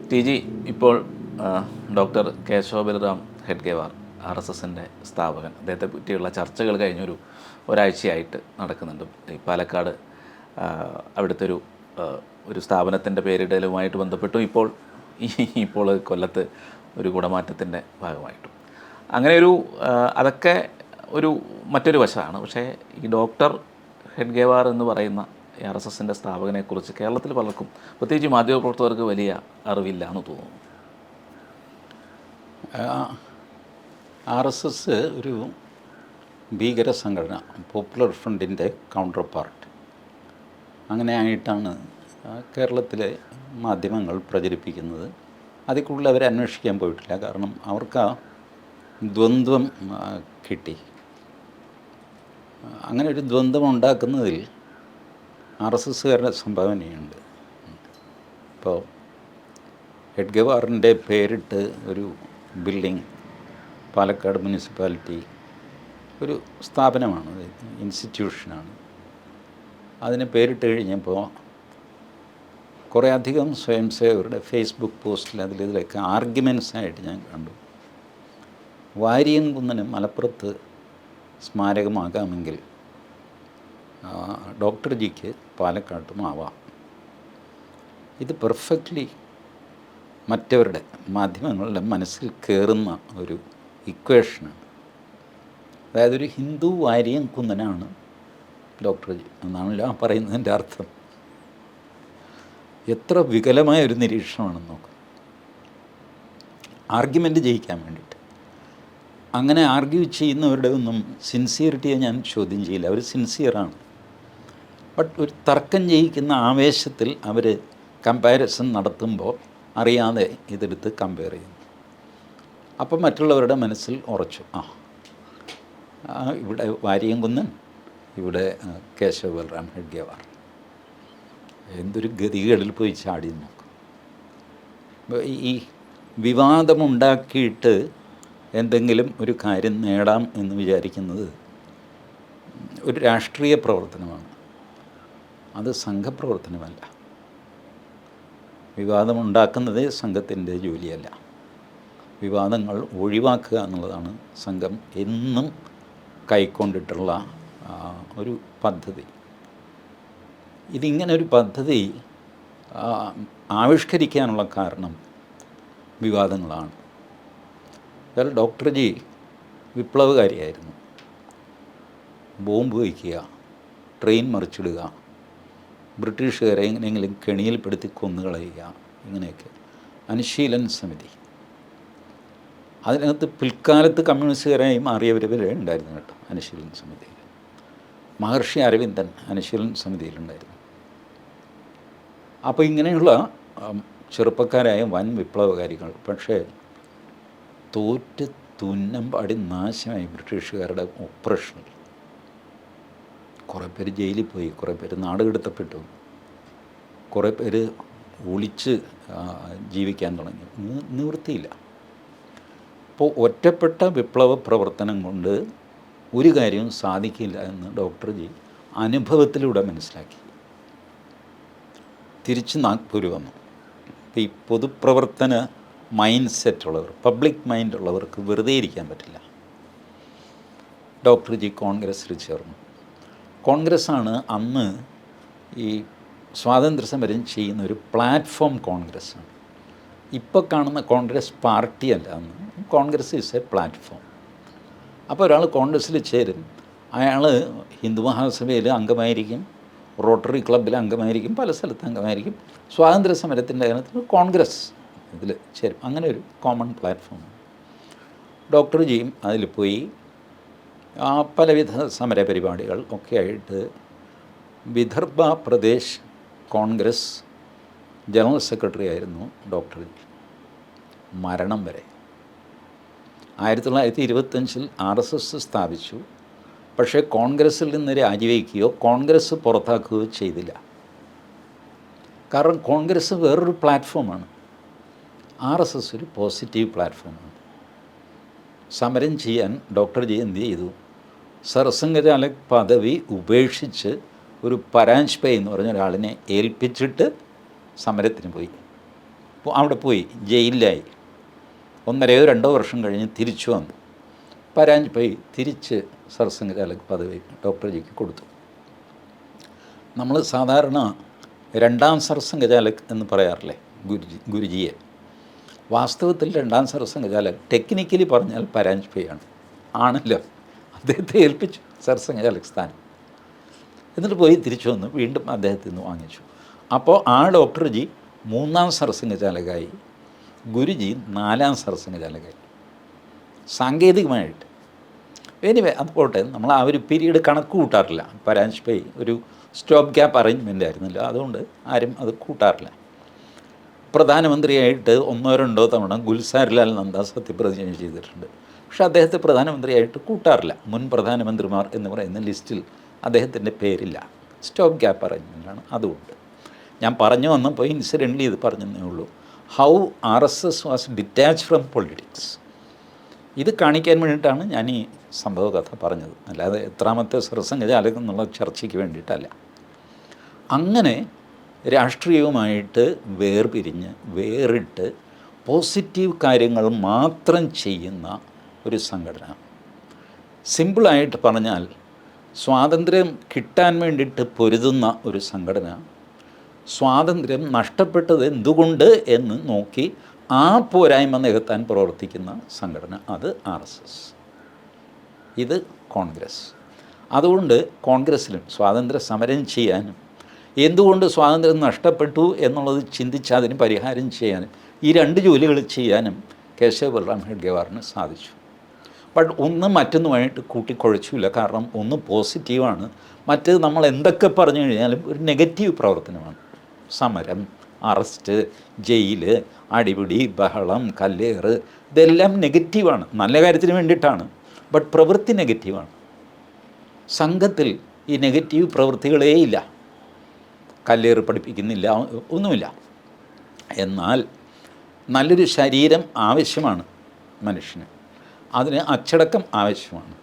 T G ഇപ്പോൾ doctor Keshava Balaram Hedgewar RSSൻ്റെ സ്ഥാപകൻ, അദ്ദേഹത്തെ പറ്റിയുള്ള ചർച്ചകൾ കഴിഞ്ഞൊരു ഒരാഴ്ചയായിട്ട് നടക്കുന്നുണ്ട്. ഈ പാലക്കാട് അവിടുത്തെ ഒരു സ്ഥാപനത്തിൻ്റെ പേരിടലുമായിട്ട് ബന്ധപ്പെട്ടും ഇപ്പോൾ കൊല്ലത്ത് ഒരു കുടമാറ്റത്തിൻ്റെ ഭാഗമായിട്ടും അങ്ങനെ അതൊക്കെ മറ്റൊരു വശമാണ്. പക്ഷേ ഈ ഡോക്ടർ ഹെഡ്ഗേവാർ എന്ന് പറയുന്ന RSSൻ്റെ സ്ഥാപകനെക്കുറിച്ച് കേരളത്തിൽ പലർക്കും, പ്രത്യേകിച്ച് മാധ്യമപ്രവർത്തകർക്ക് വലിയ അറിവില്ല എന്ന് തോന്നുന്നു. RSS ഒരു ഭീകര സംഘടന, പോപ്പുലർ ഫ്രണ്ടിൻ്റെ കൗണ്ടർ പാർട്ട് അങ്ങനെ ആയിട്ടാണ് കേരളത്തിലെ മാധ്യമങ്ങൾ പ്രചരിപ്പിക്കുന്നത്. അതിൽ കൂടുതൽ അവർ അന്വേഷിക്കാൻ പോയിട്ടില്ല. കാരണം അവർക്ക് ആ ദ്വന്ദ്വം കിട്ടി. അങ്ങനെ ഒരു ദ്വന്ദ്വം ഉണ്ടാക്കുന്നതിൽ RSSകാരുടെ സംഭാവനയുണ്ട്. ഇപ്പോൾ ഹെഡ്ഗേവാറിൻ്റെ പേരിട്ട് ഒരു ബിൽഡിംഗ് പാലക്കാട് മുനിസിപ്പാലിറ്റി ഒരു സ്ഥാപനമാണ്, ഇൻസ്റ്റിറ്റ്യൂഷനാണ്. അതിന് പേരിട്ട് കഴിഞ്ഞപ്പോൾ കുറേ അധികം സ്വയം സേവകരുടെ ഫേസ്ബുക്ക് പോസ്റ്റിൽ ഇതിലൊക്കെ ആർഗ്യുമെൻസായിട്ട് ഞാൻ കണ്ടു. വാരിയംകുന്നന് മലപ്പുറത്ത് സ്മാരകമാകാമെങ്കിൽ ഡോക്ടർ ജിക്ക് പാലക്കാട്ടും ആവാം. ഇത് പെർഫെക്റ്റ്ലി മറ്റവരുടെ മാധ്യമങ്ങളുടെ മനസ്സിൽ കയറുന്ന ഒരു ഇക്വേഷനാണ്. അതായത് ഒരു ഹിന്ദു വാരിയംകുന്നനാണ് ഡോക്ടർ ജി എന്നാണല്ലോ പറയുന്നതിൻ്റെ അർത്ഥം. എത്ര വികലമായ ഒരു നിരീക്ഷണമാണെന്ന് നോക്കും. ആർഗ്യുമെൻ്റ് ജയിക്കാൻ വേണ്ടിയിട്ട്. അങ്ങനെ ആർഗ്യൂ ചെയ്യുന്നവരുടെ ഒന്നും സിൻസിയറിറ്റിയെ ഞാൻ ചോദ്യം ചെയ്യില്ല. അവർ സിൻസിയറാണ്. ബട്ട് ഒരു തർക്കം ജയിക്കുന്ന ആവേശത്തിൽ അവർ കമ്പാരിസൺ നടത്തുമ്പോൾ അറിയാതെ ഇതെടുത്ത് കമ്പയർ ചെയ്യുന്നു. അപ്പം മറ്റുള്ളവരുടെ മനസ്സിൽ ഉറച്ചു, ഇവിടെ വാരിയംകുന്നൻ, ഇവിടെ കേശവ ബലറാം ഹെഡ്ഗേവാർ. എന്തൊരു ഗതികളിൽ പോയി ചാടി നോക്കും. ഈ വിവാദമുണ്ടാക്കിയിട്ട് എന്തെങ്കിലും ഒരു കാര്യം നേടാം എന്ന് വിചാരിക്കുന്നത് ഒരു രാഷ്ട്രീയ പ്രവർത്തനമാണ്. അത് സംഘപ്രവർത്തനമല്ല. വിവാദമുണ്ടാക്കുന്നതേ സംഘത്തിൻ്റെ ജോലിയല്ല. വിവാദങ്ങൾ ഒഴിവാക്കുക എന്നുള്ളതാണ് സംഘം എന്നും കൈക്കൊണ്ടിട്ടുള്ള ഒരു പദ്ധതി. ഇതിങ്ങനെ ഒരു പദ്ധതി ആവിഷ്കരിക്കാനുള്ള കാരണം വിവാദങ്ങളാണ്. അതായത് ഡോക്ടർ ജി വിപ്ലവകാരിയായിരുന്നു. ബോംബ് വയ്ക്കുക, ട്രെയിൻ മറിച്ചിടുക, ബ്രിട്ടീഷുകാരെ എങ്ങനെയെങ്കിലും കെണിയിൽപ്പെടുത്തി കൊന്നുകളയുക, ഇങ്ങനെയൊക്കെ. അനുശീലൻ സമിതി, അതിനകത്ത് പിൽക്കാലത്ത് കമ്മ്യൂണിസ്റ്റുകാരായി മാറിയവർ വരെ ഉണ്ടായിരുന്നു കേട്ടോ അനുശീലൻ സമിതിയിൽ. മഹർഷി അരവിന്ദൻ അനുശീലൻ സമിതിയിലുണ്ടായിരുന്നു. അപ്പോൾ ഇങ്ങനെയുള്ള ചെറുപ്പക്കാരായ വൻ വിപ്ലവകാരികൾ പക്ഷേ തോറ്റ് തുന്നം പാടി നാശമായി ബ്രിട്ടീഷുകാരുടെ ഓപ്പറേഷനിൽ. കുറേ പേര് ജയിലിൽ പോയി, കുറേ പേര് നാടുകടത്തപ്പെട്ടു, കുറേ പേര് ഒളിച്ച് ജീവിക്കാൻ തുടങ്ങി. നിവൃത്തിയില്ല. അപ്പോൾ ഒറ്റപ്പെട്ട വിപ്ലവ പ്രവർത്തനം കൊണ്ട് ഒരു കാര്യവും സാധിക്കില്ല എന്ന് ഡോക്ടർ ജി അനുഭവത്തിലൂടെ മനസ്സിലാക്കി. തിരിച്ച് നാഗ്പൂർ വന്നു. ഇപ്പോൾ ഈ പൊതുപ്രവർത്തന മൈൻഡ് സെറ്റുള്ളവർ, പബ്ലിക് മൈൻഡ് ഉള്ളവർക്ക് വെറുതെ ഇരിക്കാൻ പറ്റില്ല. ഡോക്ടർ ജി കോൺഗ്രസ്സിൽ ചേർന്നു. കോൺഗ്രസ്സാണ് അന്ന് ഈ സ്വാതന്ത്ര്യ സമരം ചെയ്യുന്ന ഒരു പ്ലാറ്റ്ഫോം കോൺഗ്രസ്സാണ്. ഇപ്പോൾ കാണുന്ന കോൺഗ്രസ് പാർട്ടിയല്ല, അന്ന് കോൺഗ്രസ് ഈസ് എ പ്ലാറ്റ്ഫോം. അപ്പോൾ ഒരാൾ കോൺഗ്രസ്സിൽ ചേരും, അയാൾ ഹിന്ദു മഹാസഭയിൽ അംഗമായിരിക്കും, റോട്ടറി ക്ലബ്ബിൽ അംഗമായിരിക്കും, പല സ്ഥലത്ത് അംഗമായിരിക്കും. സ്വാതന്ത്ര്യ സമരത്തിൻ്റെ കാര്യത്തിൽ കോൺഗ്രസ് ഇതിൽ ചേരും. അങ്ങനെ ഒരു കോമൺ പ്ലാറ്റ്ഫോം. ഡോക്ടർ ജിയും അതിൽ പോയി പലവിധ സമരപരിപാടികൾ ഒക്കെ ആയിട്ട് വിദർഭ പ്രദേശ് കോൺഗ്രസ് ജനറൽ സെക്രട്ടറി ആയിരുന്നു ഡോക്ടർ ജി, മരണം വരെ. 1925 RSS സ്ഥാപിച്ചു. പക്ഷേ കോൺഗ്രസ്സിൽ നിന്ന് രാജിവെക്കുകയോ കോൺഗ്രസ് പുറത്താക്കുകയോ ചെയ്തില്ല. കാരണം കോൺഗ്രസ് വേറൊരു പ്ലാറ്റ്ഫോമാണ്, RSS ഒരു പോസിറ്റീവ് പ്ലാറ്റ്ഫോമാണ്. സമരം ചെയ്യാൻ ഡോക്ടർ ജി എന്ത് ചെയ്തു? സർസംഘചാലക് പദവി ഉപേക്ഷിച്ച് ഒരു പരാഞ്ച്പേ എന്ന് പറഞ്ഞ ഒരാളിനെ ഏൽപ്പിച്ചിട്ട് സമരത്തിന് പോയി. അവിടെ പോയി ജയിലിലായി. 1.5-2 വർഷം കഴിഞ്ഞ് തിരിച്ചു വന്നു. പരാഞ്ജപേയി തിരിച്ച് സർസംഘചാലക് പദവി ഡോക്ടർ ജിക്ക് കൊടുത്തു. നമ്മൾ സാധാരണ 2ാം സർസംഘചാലക് എന്ന് പറയാറില്ലേ ഗുരുജിയെ. വാസ്തവത്തിൽ 2ാം സർസംഘചാലക് ടെക്നിക്കലി പറഞ്ഞാൽ പരാഞ്ജപേയാണ് ആണല്ലോ. അദ്ദേഹത്തെ ഏൽപ്പിച്ചു സർസംഘചാലക് സ്ഥാനം. എന്നിട്ട് പോയി തിരിച്ചു വന്നു, വീണ്ടും അദ്ദേഹത്തിൽ നിന്ന് വാങ്ങിച്ചു. അപ്പോൾ ആ ഡോക്ടർ ജി 3ാം സർസംഘചാലകായി, ഗുരുജി 4ാം സർസംഘചാലകായി. സാങ്കേതികമായിട്ട് എനിവേ അത് പോട്ടെ, നമ്മൾ ആ ഒരു പീരീഡ് കണക്ക് കൂട്ടാറില്ല. പരാഞ്ജപേയി ഒരു സ്റ്റോപ്പ് ഗ്യാപ്പ് അറേഞ്ച്മെൻ്റ് ആയിരുന്നില്ല, അതുകൊണ്ട് ആരും അത് കൂട്ടാറില്ല. പ്രധാനമന്ത്രിയായിട്ട് 1-2 തവണ ഗുൽസാരിലാൽ നന്ദ സത്യപ്രതിജ്ഞ ചെയ്തിട്ടുണ്ട്. പക്ഷേ അദ്ദേഹത്തെ പ്രധാനമന്ത്രിയായിട്ട് കൂട്ടാറില്ല. മുൻ പ്രധാനമന്ത്രിമാർ എന്ന് പറയുന്ന ലിസ്റ്റിൽ അദ്ദേഹത്തിൻ്റെ പേരില്ല. സ്റ്റോപ്പ് ഗ്യാപ്പ് അറേഞ്ച്മെൻ്റാണ്. അതുകൊണ്ട് ഞാൻ പറഞ്ഞു വന്നപ്പോൾ ഇൻസിഡൻ്റലി ഇത് പറഞ്ഞതേ ഉള്ളൂ. How RSS was detach from politics. ഇത് കാണിക്കാൻ വേണ്ടിയിട്ടാണ് ഞാൻ ഈ സംഭവ കഥ പറഞ്ഞത്, അല്ലാതെ എത്രാമത്തെ സർസംഘചാലകം എന്നുള്ള ചർച്ചയ്ക്ക് വേണ്ടിയിട്ടല്ല. അങ്ങനെ രാഷ്ട്രീയവുമായിട്ട് വേറിട്ട് പോസിറ്റീവ് കാര്യങ്ങൾ മാത്രം ചെയ്യുന്ന ഒരു സംഘടന. സിമ്പിളായിട്ട് പറഞ്ഞാൽ സ്വാതന്ത്ര്യം കിട്ടാൻ വേണ്ടിയിട്ട് പൊരുതുന്ന ഒരു സംഘടന, സ്വാതന്ത്ര്യം നഷ്ടപ്പെട്ടത് എന്തുകൊണ്ട് എന്ന് നോക്കി ആ പോരായ്മ നികത്താൻ പ്രവർത്തിക്കുന്ന സംഘടന, അത് RSS. ഇത് കോൺഗ്രസ്. അതുകൊണ്ട് കോൺഗ്രസ്സിലും സ്വാതന്ത്ര്യ സമരം ചെയ്യാനും എന്തുകൊണ്ട് സ്വാതന്ത്ര്യം നഷ്ടപ്പെട്ടു എന്നുള്ളത് ചിന്തിച്ച് അതിന് പരിഹാരം ചെയ്യാനും ഈ 2 ജോലികൾ ചെയ്യാനും കേശവ് ബൽറാം ഹെഡ്ഗേവാറിന് സാധിച്ചു. ബട്ട് ഒന്ന് മറ്റൊന്നുമായിട്ട് കൂട്ടിക്കുഴച്ചില്ല. കാരണം ഒന്ന് പോസിറ്റീവാണ്, മറ്റേത് നമ്മൾ എന്തൊക്കെ പറഞ്ഞു കഴിഞ്ഞാലും ഒരു നെഗറ്റീവ് പ്രവർത്തനമാണ്. സമരം, അറസ്റ്റ്, ജയില്, അടിപിടി, ബഹളം, കല്ലേറ്, ഇതെല്ലാം നെഗറ്റീവാണ്. നല്ല കാര്യത്തിന് വേണ്ടിയിട്ടാണ്, ബട്ട് പ്രവൃത്തി നെഗറ്റീവാണ്. സംഘത്തിൽ ഈ നെഗറ്റീവ് പ്രവൃത്തികളേ ഇല്ല. കല്ലേറ് പഠിപ്പിക്കുന്നില്ല, ഒന്നുമില്ല. എന്നാൽ നല്ലൊരു ശരീരം ആവശ്യമാണ് മനുഷ്യന്. അതിന് അച്ചടക്കം ആവശ്യമാണ്.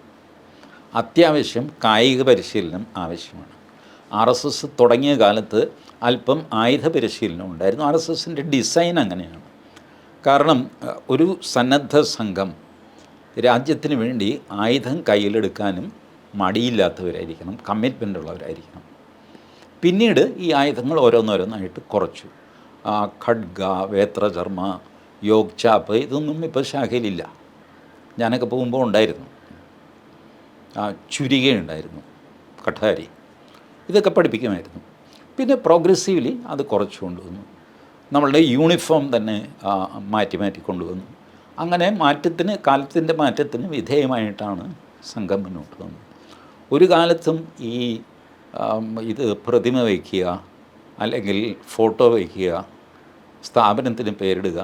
അത്യാവശ്യം കായിക പരിശീലനം ആവശ്യമാണ്. RSS തുടങ്ങിയ കാലത്ത് അല്പം ആയുധ പരിശീലനം ഉണ്ടായിരുന്നു. RSSൻ്റെ ഡിസൈൻ അങ്ങനെയാണ്. കാരണം ഒരു സന്നദ്ധ സംഘം രാജ്യത്തിന് വേണ്ടി ആയുധം കയ്യിലെടുക്കാനും മടിയില്ലാത്തവരായിരിക്കണം, കമ്മിറ്റ്മെൻ്റ് ഉള്ളവരായിരിക്കണം. പിന്നീട് ഈ ആയുധങ്ങൾ ഓരോന്നോരോന്നായിട്ട് കുറച്ചു. ഖഡ്ഗ, വേത്രചർമ്മ, യോഗ് ചാപ്പ്, ഇതൊന്നും ഇപ്പോൾ ശാഖയിലില്ല. ഞാനൊക്കെ പോകുമ്പോൾ ഉണ്ടായിരുന്നു. ചുരികയുണ്ടായിരുന്നു, കഠാരി, ഇതൊക്കെ പഠിപ്പിക്കുമായിരുന്നു. പിന്നെ പ്രോഗ്രസീവ്ലി അത് കുറച്ച് കൊണ്ടുവന്നു. നമ്മളുടെ യൂണിഫോം തന്നെ മാറ്റി കൊണ്ടുവന്നു. അങ്ങനെ കാലത്തിൻ്റെ മാറ്റത്തിന് വിധേയമായിട്ടാണ് സംഘം മുന്നോട്ട് വന്നത്. ഒരു കാലത്തും ഈ ഇത് പ്രതിമ വയ്ക്കുക, അല്ലെങ്കിൽ ഫോട്ടോ വയ്ക്കുക, സ്ഥാപനത്തിന് പേരിടുക,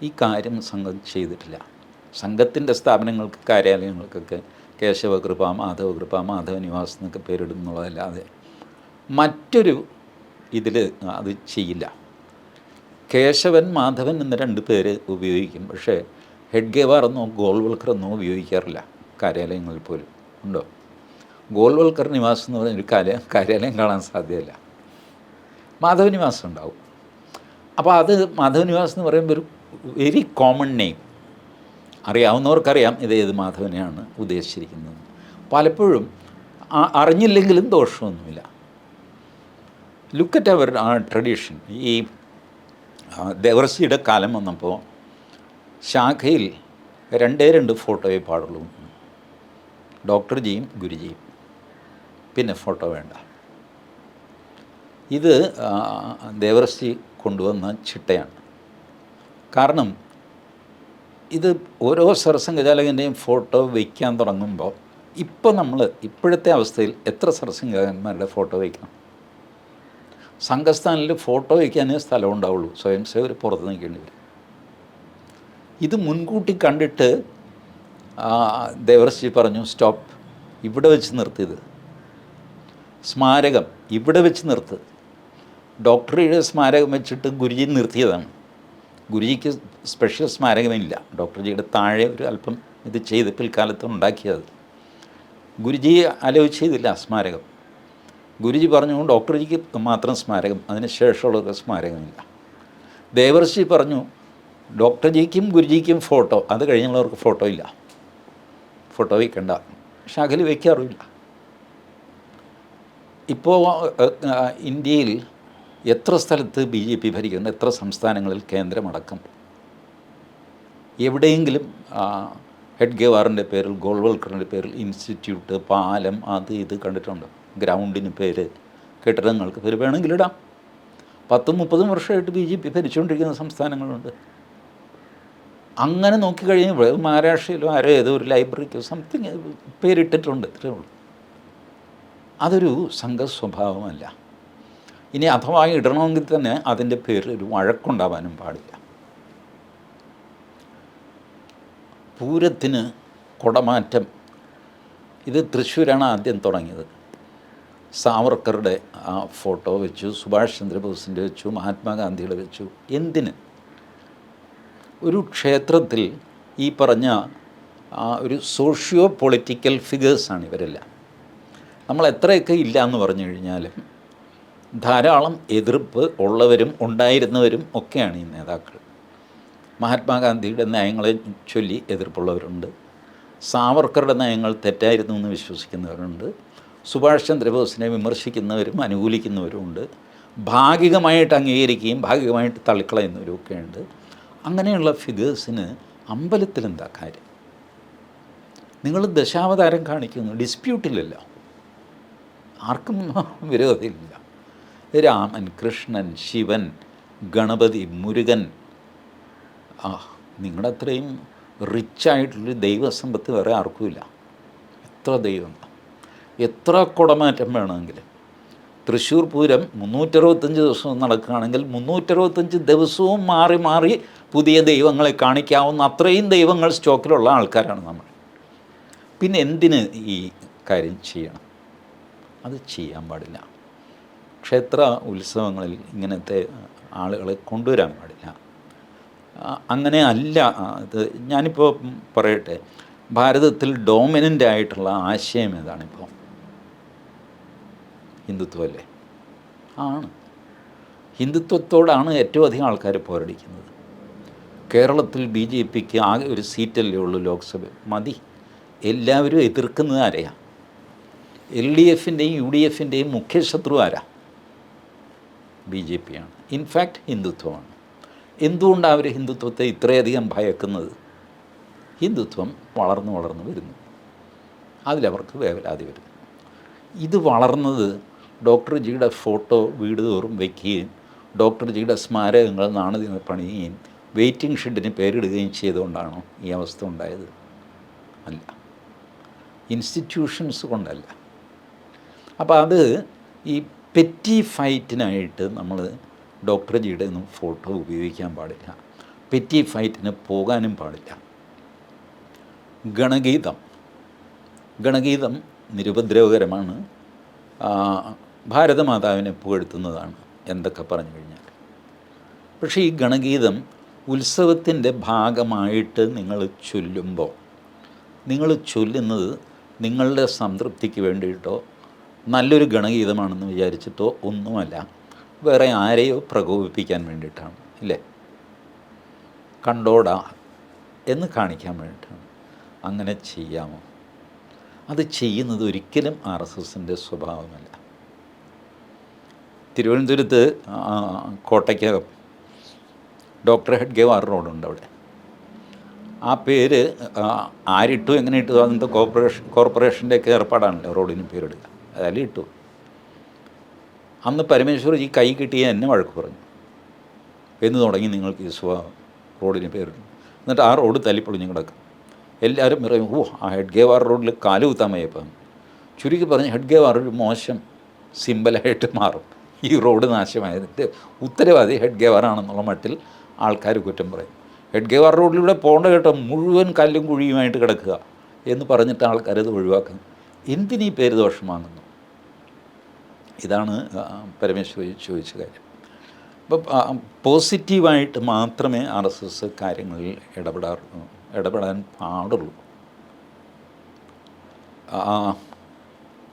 ഈ കാര്യം സംഘം ചെയ്തിട്ടില്ല. സംഘത്തിൻ്റെ സ്ഥാപനങ്ങൾക്ക്, കാര്യാലയങ്ങൾക്കൊക്കെ കേശവകൃപ, മാധവകൃപ, മാധവ നിവാസ് എന്നൊക്കെ പേരിടുന്നുള്ളതല്ലാതെ മറ്റൊരു ഇതിൽ അത് ചെയ്യില്ല. കേശവൻ, മാധവൻ എന്ന 2 പേര് ഉപയോഗിക്കും. പക്ഷേ ഹെഡ്ഗേവാർ എന്നോ ഗോൾവൽക്കർ എന്നോ ഉപയോഗിക്കാറില്ല കാര്യാലയങ്ങളിൽ പോലും. ഉണ്ടോ? ഗോൾവൽക്കർ നിവാസ് എന്ന് പറഞ്ഞൊരു കാര്യാലയം കാണാൻ സാധ്യമല്ല. മാധവ നിവാസ് ഉണ്ടാവും. അപ്പോൾ അത് മാധവ നിവാസ് എന്ന് പറയുമ്പോൾ ഒരു വെരി കോമൺ നെയിം. അറിയാവുന്നവർക്കറിയാം ഇത് ഏത് മാധവനെയാണ് ഉദ്ദേശിച്ചിരിക്കുന്നത്. പലപ്പോഴും അറിഞ്ഞില്ലെങ്കിലും ദോഷമൊന്നുമില്ല. Look at our tradition. ഈ ദേവർസിയുടെ കാലം വന്നപ്പോൾ ശാഖയിൽ 2 ഫോട്ടോയെ പാടുള്ളൂ. ഡോക്ടർ ജിയും ഗുരുജിയും, പിന്നെ ഫോട്ടോ വേണ്ട. ഇത് ദേവർസി കൊണ്ടുവന്ന ചിട്ടയാണ്. കാരണം ഇത് ഓരോ സർസംഘചാലകൻ്റെയും ഫോട്ടോ വയ്ക്കാൻ തുടങ്ങുമ്പോൾ ഇപ്പോഴത്തെ അവസ്ഥയിൽ എത്ര സർസംഘചാലകന്മാരുടെ ഫോട്ടോ വയ്ക്കണം? സംഘസ്ഥാനിൽ ഫോട്ടോ വയ്ക്കാനേ സ്ഥലം ഉണ്ടാവുള്ളൂ. സ്വയം സേവർ പുറത്ത് നിൽക്കേണ്ടി വരും. ഇത് മുൻകൂട്ടി കണ്ടിട്ട് ദേവർസി പറഞ്ഞു, സ്റ്റോപ്പ്, ഇവിടെ വെച്ച് നിർത്തിയത്. സ്മാരകം ഇവിടെ വെച്ച് നിർത്ത്. ഡോക്ടറുടെ സ്മാരകം വെച്ചിട്ട് ഗുരുജി നിർത്തിയതാണ്. ഗുരുജിക്ക് സ്പെഷ്യൽ സ്മാരകമില്ല. ഡോക്ടർജിയുടെ താഴെ ഒരു അല്പം ഇത് ചെയ്ത് പിൽക്കാലത്ത് ഉണ്ടാക്കിയത്. ഗുരുജി ആലോചിച്ച് ചെയ്തില്ല സ്മാരകം. ഗുരുജി പറഞ്ഞു ഡോക്ടർജിക്ക് മാത്രം സ്മാരകം, അതിന് ശേഷമുള്ളവർക്ക് സ്മാരകമില്ല. ദേവർഷി പറഞ്ഞു ഡോക്ടർ ജിക്കും ഗുരുജിക്കും ഫോട്ടോ, അത് കഴിഞ്ഞുള്ളവർക്ക് ഫോട്ടോ ഇല്ല, ഫോട്ടോ വയ്ക്കണ്ട. ശകൽ വയ്ക്കാറുമില്ല. ഇപ്പോൾ ഇന്ത്യയിൽ എത്ര സ്ഥലത്ത് BJP ഭരിക്കുന്നു, എത്ര സംസ്ഥാനങ്ങളിൽ കേന്ദ്രമടക്കം എവിടെയെങ്കിലും ഹെഡ്ഗേവാറിൻ്റെ പേരിൽ, ഗോൾവൽക്കറിൻ്റെ പേരിൽ ഇൻസ്റ്റിറ്റ്യൂട്ട്, പാലം, അത് ഇത് കണ്ടിട്ടുണ്ടോ? ഗ്രൗണ്ടിന് പേര്, കെട്ടിടങ്ങൾക്ക് പേര് വേണമെങ്കിലിടാം. 10-30 വർഷമായിട്ട് BJP ഭരിച്ചുകൊണ്ടിരിക്കുന്ന സംസ്ഥാനങ്ങളുണ്ട്. അങ്ങനെ നോക്കിക്കഴിയുമ്പോൾ മഹാരാഷ്ട്രയിലോ ആരോ ഏതോ ഒരു ലൈബ്രറിക്കോ സംതിങ് പേരിട്ടിട്ടുണ്ട്, ഇത്രയേ ഉള്ളൂ. അതൊരു സംഘസ്വഭാവമല്ല. ഇനി അഥവാ ഇടണമെങ്കിൽ തന്നെ അതിൻ്റെ പേരിൽ ഒരു വഴക്കുണ്ടാവാനും പാടില്ല. പൂരത്തിന് കുടമാറ്റം, ഇത് തൃശ്ശൂരാണ് ആദ്യം തുടങ്ങിയത്. സാവർക്കറുടെ ആ ഫോട്ടോ വെച്ചു, സുഭാഷ് ചന്ദ്രബോസിൻ്റെ വെച്ചു, മഹാത്മാഗാന്ധിയുടെ വെച്ചു. എന്തിന്? ഒരു ക്ഷേത്രത്തിൽ ഈ പറഞ്ഞ ഒരു സോഷ്യോ പൊളിറ്റിക്കൽ ഫിഗേഴ്സാണ് ഇവരെല്ലാം. നമ്മൾ എത്രയൊക്കെ ഇല്ല എന്ന് പറഞ്ഞു കഴിഞ്ഞാലും ധാരാളം എതിർപ്പ് ഉള്ളവരും ഉണ്ടായിരുന്നവരും ഒക്കെയാണ് ഈ നേതാക്കൾ. മഹാത്മാഗാന്ധിയുടെ നയങ്ങളെ ചൊല്ലി എതിർപ്പുള്ളവരുണ്ട്, സാവർക്കറുടെ നയങ്ങൾ തെറ്റായിരുന്നു എന്ന് വിശ്വസിക്കുന്നവരുണ്ട്, സുഭാഷ് ചന്ദ്രബോസിനെ വിമർശിക്കുന്നവരും അനുകൂലിക്കുന്നവരുമുണ്ട്, ഭാഗികമായിട്ട് അംഗീകരിക്കുകയും ഭാഗികമായിട്ട് തള്ളിക്കളയുന്നവരും ഒക്കെയുണ്ട്. അങ്ങനെയുള്ള ഫിഗേഴ്സിന് അമ്പലത്തിലെന്താ കാര്യം? നിങ്ങൾ ദശാവതാരം കാണിക്കുന്നു, ഡിസ്പ്യൂട്ടില്ലല്ലോ, ആർക്കും വിരോധമില്ല. രാമൻ, കൃഷ്ണൻ, ശിവൻ, ഗണപതി, മുരുകൻ, നിങ്ങളുടെ അത്രയും റിച്ചായിട്ടുള്ളൊരു ദൈവസമ്പത്ത് വേറെ ആർക്കുമില്ല. എത്ര ദൈവം, എത്ര കുടമാറ്റം വേണമെങ്കിലും. തൃശ്ശൂർ പൂരം 365 ദിവസവും നടക്കുകയാണെങ്കിൽ 365 ദിവസവും മാറി മാറി പുതിയ ദൈവങ്ങളെ കാണിക്കാവുന്ന അത്രയും ദൈവങ്ങൾ സ്റ്റോക്കിലുള്ള ആൾക്കാരാണ് നമ്മൾ. പിന്നെ എന്തിന് ഈ കാര്യം ചെയ്യണം? അത് ചെയ്യാൻ പാടില്ല. ക്ഷേത്ര ഉത്സവങ്ങളിൽ ഇങ്ങനത്തെ ആളുകളെ കൊണ്ടുവരാൻ പാടില്ല. അങ്ങനെ അല്ല. അത് ഞാനിപ്പോൾ പറയട്ടെ, ഭാരതത്തിൽ ഡോമിനൻ്റ് ആയിട്ടുള്ള ആശയം ഏതാണിപ്പോൾ? ഹിന്ദുത്വമല്ലേ? ആണ്. ഹിന്ദുത്വത്തോടാണ് ഏറ്റവും അധികം ആൾക്കാർ പോരടിക്കുന്നത്. കേരളത്തിൽ BJPക്ക് ആകെ ഒരു സീറ്റല്ലേ ഉള്ളൂ ലോക്സഭ, മതി. എല്ലാവരും എതിർക്കുന്നത് ആരെയാണ്? LDFൻ്റെയും UDFൻ്റെയും മുഖ്യ ശത്രു ആരാ? BJP ആണ്. ഇൻഫാക്റ്റ് ഹിന്ദുത്വമാണ്. എന്തുകൊണ്ടാണ് അവർ ഹിന്ദുത്വത്തെ ഇത്രയധികം ഭയക്കുന്നത്? ഹിന്ദുത്വം വളർന്നു വരുന്നു, അതിലവർക്ക് വേവലാതി വരുന്നു. ഇത് വളർന്നത് ഡോക്ടർ ജിയുടെ ഫോട്ടോ വീട് തോറും വയ്ക്കുകയും ഡോക്ടർ ജിയുടെ സ്മാരകങ്ങൾ നാണതിനെ പണിയുകയും വെയിറ്റിംഗ് ഷെഡിന് പേരിടുകയും ചെയ്തുകൊണ്ടാണോ ഈ അവസ്ഥ ഉണ്ടായത്? അല്ല, ഇൻസ്റ്റിറ്റ്യൂഷൻസ് കൊണ്ടല്ല. അപ്പോൾ അത് ഈ പെറ്റി ഫൈറ്റിനായിട്ട് നമ്മൾ ഡോക്ടർ ജിയുടെ ഒന്നും ഫോട്ടോ ഉപയോഗിക്കാൻ പാടില്ല, പെറ്റി ഫൈറ്റിന് പോകാനും പാടില്ല. ഗണഗീതം നിരുപദ്രവകരമാണ്, ഭാരതമാതാവിനെ പുകഴ്ത്തുന്നതാണ്, എന്തൊക്കെ പറഞ്ഞു കഴിഞ്ഞാൽ. പക്ഷേ ഈ ഗണഗീതം ഉത്സവത്തിൻ്റെ ഭാഗമായിട്ട് നിങ്ങൾ ചൊല്ലുമ്പോൾ, നിങ്ങൾ ചൊല്ലുന്നത് നിങ്ങളുടെ സംതൃപ്തിക്ക് വേണ്ടിയിട്ടോ നല്ലൊരു ഗണഗീതമാണെന്ന് വിചാരിച്ചിട്ടോ ഒന്നുമല്ല, വേറെ ആരെയോ പ്രകോപിപ്പിക്കാൻ വേണ്ടിയിട്ടാണ്, ഇല്ലേ? കണ്ടോടാ എന്ന് കാണിക്കാൻ വേണ്ടിയിട്ടാണ്. അങ്ങനെ ചെയ്യാമോ? അത് ചെയ്യുന്നത് ഒരിക്കലും RSSൻ്റെ സ്വഭാവമല്ല. തിരുവനന്തപുരത്ത് കോട്ടയ്ക്കകം ഡോക്ടർ ഹെഡ്ഗേവാർ റോഡുണ്ട്. അവിടെ ആ പേര് ആരിട്ടു, എങ്ങനെ ഇട്ടു? അതെന്താ കോർപ്പറേഷൻ്റെയൊക്കെ ഏർപ്പാടാണല്ലോ റോഡിന് പേരിടുക, അതിൽ ഇട്ടു. അന്ന് പരമേശ്വരജി കൈ കിട്ടിയ എന്നെ വഴക്ക് പറഞ്ഞു, എന്ന് തുടങ്ങി നിങ്ങൾക്ക് ഈ സ്വഭാവം റോഡിന് പേരിടും. എന്നിട്ട് ആ റോഡ് തല്ലിപ്പൊളിഞ്ഞ് കിടക്കും. എല്ലാവരും പറയും, ഓ ആ ഹെഡ്ഗേവാർ റോഡിൽ കാല് കുത്താൻ വയ്യപ്പം. ചുരുക്കി പറഞ്ഞ് ഹെഡ്ഗേവാർ ഒരു മോശം സിമ്പലായിട്ട് മാറും. ഈ റോഡ് നാശമായതിൻ്റെ ഉത്തരവാദി ഹെഡ്ഗേവാറാണെന്നുള്ള മട്ടിൽ ആൾക്കാർ കുറ്റം പറയും. ഹെഡ്ഗേവാർ റോഡിലൂടെ പോകേണ്ട കേട്ടോ മുഴുവൻ കല്ലും കുഴിയുമായിട്ട് കിടക്കുക എന്ന് പറഞ്ഞിട്ട് ആൾക്കാരത് ഒഴിവാക്കുന്നു. എന്തിനീ പേര് ദോഷം വാങ്ങുന്നു? ഇതാണ് പരമേശ്വരി ചോദിച്ച കാര്യം. അപ്പം പോസിറ്റീവായിട്ട് മാത്രമേ RSS കാര്യങ്ങളിൽ ഇടപെടാൻ പാടുള്ളൂ.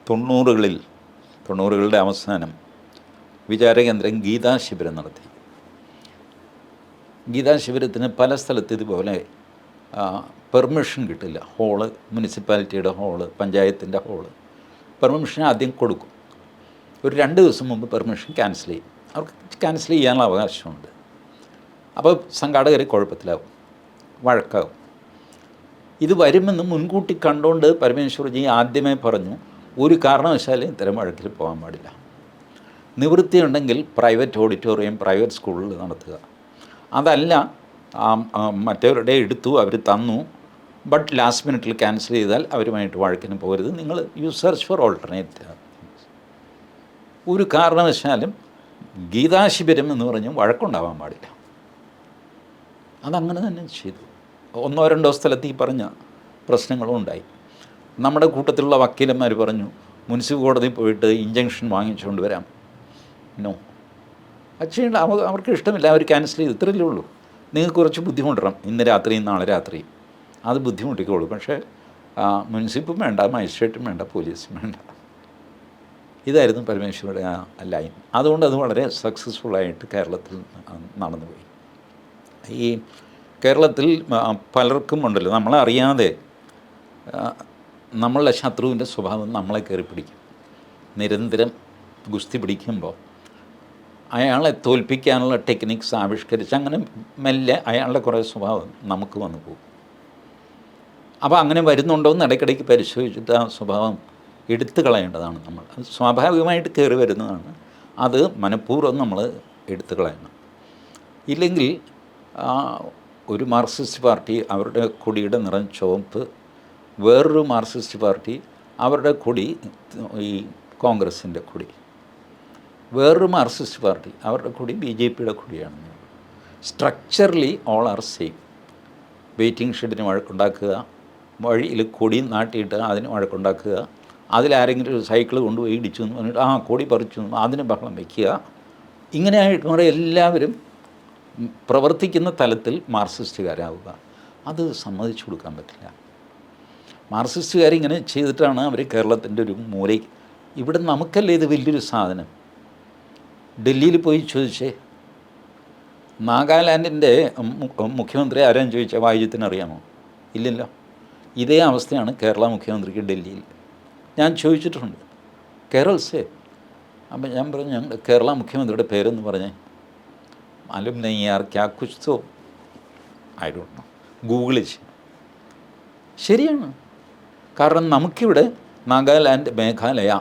90കളുടെ അവസാനം വിചാരകേന്ദ്രം ഗീതാ ശിബിരം നടത്തി. ഗീതാശിബിരത്തിന് പല സ്ഥലത്ത് ഇതുപോലെ പെർമിഷൻ കിട്ടില്ല. ഹോള്, മുനിസിപ്പാലിറ്റിയുടെ ഹോള്, പഞ്ചായത്തിൻ്റെ ഹോള് പെർമിഷൻ ആദ്യം കൊടുക്കും. ഒരു 2 ദിവസം മുമ്പ് പെർമിഷൻ ക്യാൻസൽ ചെയ്യും. അവർക്ക് ക്യാൻസൽ ചെയ്യാനുള്ള അവകാശമുണ്ട്. അപ്പോൾ സംഘാടകർ കുഴപ്പത്തിലാവും, വഴക്കാവും. ഇത് വരുമെന്ന് മുൻകൂട്ടി കണ്ടുകൊണ്ട് പരമേശ്വർജി ആദ്യമേ പറഞ്ഞു, ഒരു കാരണവശാലും ഇത്തരം വഴക്കിൽ പോകാൻ പാടില്ല. നിവൃത്തിയുണ്ടെങ്കിൽ പ്രൈവറ്റ് ഓഡിറ്റോറിയം, പ്രൈവറ്റ് സ്കൂളിൽ നടത്തുക. അതല്ല മറ്റവരുടെ എടുത്തു, അവർ തന്നു, ബട്ട് ലാസ്റ്റ് മിനിറ്റിൽ ക്യാൻസൽ ചെയ്താൽ അവരുമായിട്ട് വഴക്കിന് പോകരുത്. നിങ്ങൾ യു സെർച്ച് ഫോർ ഓൾട്ടർനേറ്റ്. ഒരു കാരണവശാലും ഗീതാശിബിരം എന്ന് പറഞ്ഞ് വഴക്കുണ്ടാവാൻ പാടില്ല. അതങ്ങനെ തന്നെ ചെയ്തു. 1-2 സ്ഥലത്ത് ഈ പറഞ്ഞ പ്രശ്നങ്ങളും ഉണ്ടായി. നമ്മുടെ കൂട്ടത്തിലുള്ള വക്കീലന്മാർ പറഞ്ഞു, മുനിസിപ്പൽ കോടതിയിൽ പോയിട്ട് ഇഞ്ചക്ഷൻ വാങ്ങിച്ചുകൊണ്ട് വരാം. നോ, അത് ചെയ്യേണ്ട. അവർക്ക് ഇഷ്ടമില്ല, അവർ ക്യാൻസൽ ചെയ്തു. ഇത്രയല്ലേ ഉള്ളൂ. നിങ്ങൾക്ക് കുറച്ച് ബുദ്ധിമുട്ടണം, ഇന്ന് രാത്രിയും നാളെ രാത്രിയും, അത് ബുദ്ധിമുട്ടിക്കോളൂ. പക്ഷേ മുനിസിപ്പും വേണ്ട, മജിസ്ട്രേറ്റും വേണ്ട, പോലീസും വേണ്ട. ഇതായിരുന്നു പരമേശ്വരുടെ ആ ലൈൻ. അതുകൊണ്ട് അത് വളരെ സക്സസ്ഫുള്ളായിട്ട് കേരളത്തിൽ നടന്നുപോയി. ഈ കേരളത്തിൽ പലർക്കും ഉണ്ടല്ലോ, നമ്മളറിയാതെ നമ്മളുടെ ശത്രുവിൻ്റെ സ്വഭാവം നമ്മളെ കയറി പിടിക്കും. നിരന്തരം ഗുസ്തി പിടിക്കുമ്പോൾ അയാളെ തോൽപ്പിക്കാനുള്ള ടെക്നിക്സ് ആവിഷ്കരിച്ച് അങ്ങനെ മെല്ലെ അയാളുടെ കുറേ സ്വഭാവം നമുക്ക് വന്നു പോകും. അപ്പോൾ അങ്ങനെ വരുന്നുണ്ടോ എന്ന് ഇടയ്ക്കിടയ്ക്ക് പരിശോധിച്ചിട്ട് ആ സ്വഭാവം എടുത്തു കളയേണ്ടതാണ് നമ്മൾ. അത് സ്വാഭാവികമായിട്ട് കയറി വരുന്നതാണ്. അത് മനഃപൂർവ്വം നമ്മൾ എടുത്തു കളയണം. ഇല്ലെങ്കിൽ ഒരു മാർക്സിസ്റ്റ് പാർട്ടി അവരുടെ കൊടിയുടെ നിറം ചുവപ്പ്, വേറൊരു മാർക്സിസ്റ്റ് പാർട്ടി അവരുടെ കൊടി ഈ കോൺഗ്രസിൻ്റെ കൊടി, വേറൊരു മാർക്സിസ്റ്റ് പാർട്ടി അവരുടെ കൊടി BJPയുടെ കൊടിയാണ്. Structurally all are same. Waiting ഷെഡിന് വഴക്കുണ്ടാക്കുക, വഴിയിൽ കൊടി നാട്ടിയിട്ട് അതിന് വഴക്കുണ്ടാക്കുക, അതിലാരെങ്കിലും ഒരു സൈക്കിൾ കൊണ്ടുപോയി ഇടിച്ചു എന്ന് പറഞ്ഞിട്ട് കൊടി പറിച്ചു അതിന് ബഹളം വയ്ക്കുക. ഇങ്ങനെയായിട്ട് കുറെ എല്ലാവരും പ്രവർത്തിക്കുന്ന തലത്തിൽ മാർക്സിസ്റ്റുകാരാവുക. അത് സമ്മതിച്ചു കൊടുക്കാൻ പറ്റില്ല. മാർക്സിസ്റ്റുകാരിങ്ങനെ ചെയ്തിട്ടാണ് അവർ കേരളത്തിൻ്റെ ഒരു മൂലയ്ക്ക്. ഇവിടെ നമുക്കല്ലേ ഇത് വലിയൊരു സാധനം. ഡൽഹിയിൽ പോയി ചോദിച്ചേ, നാഗാലാൻഡിൻ്റെ മുഖ്യമന്ത്രി ആരാന്ന് ചോദിച്ചാൽ വായുജ്യത്തിന് അറിയാമോ? ഇല്ലല്ലോ. ഇതേ അവസ്ഥയാണ് കേരള മുഖ്യമന്ത്രിക്ക് ഡൽഹിയിൽ. ഞാൻ ചോദിച്ചിട്ടുണ്ട്, കേരളസേ. അപ്പം ഞാൻ പറഞ്ഞു, ഞങ്ങളുടെ കേരള മുഖ്യമന്ത്രിയുടെ പേരെന്ന് പറഞ്ഞേ. മാലൂം നെയ് യാർ ക്യാ കുച്ച് തോ ഐ ഡോണ്ട് നോ, ഗൂഗിളിൽ. ശരിയാണ്. കാരണം നമുക്കിവിടെ നാഗാലാൻഡ്, മേഘാലയ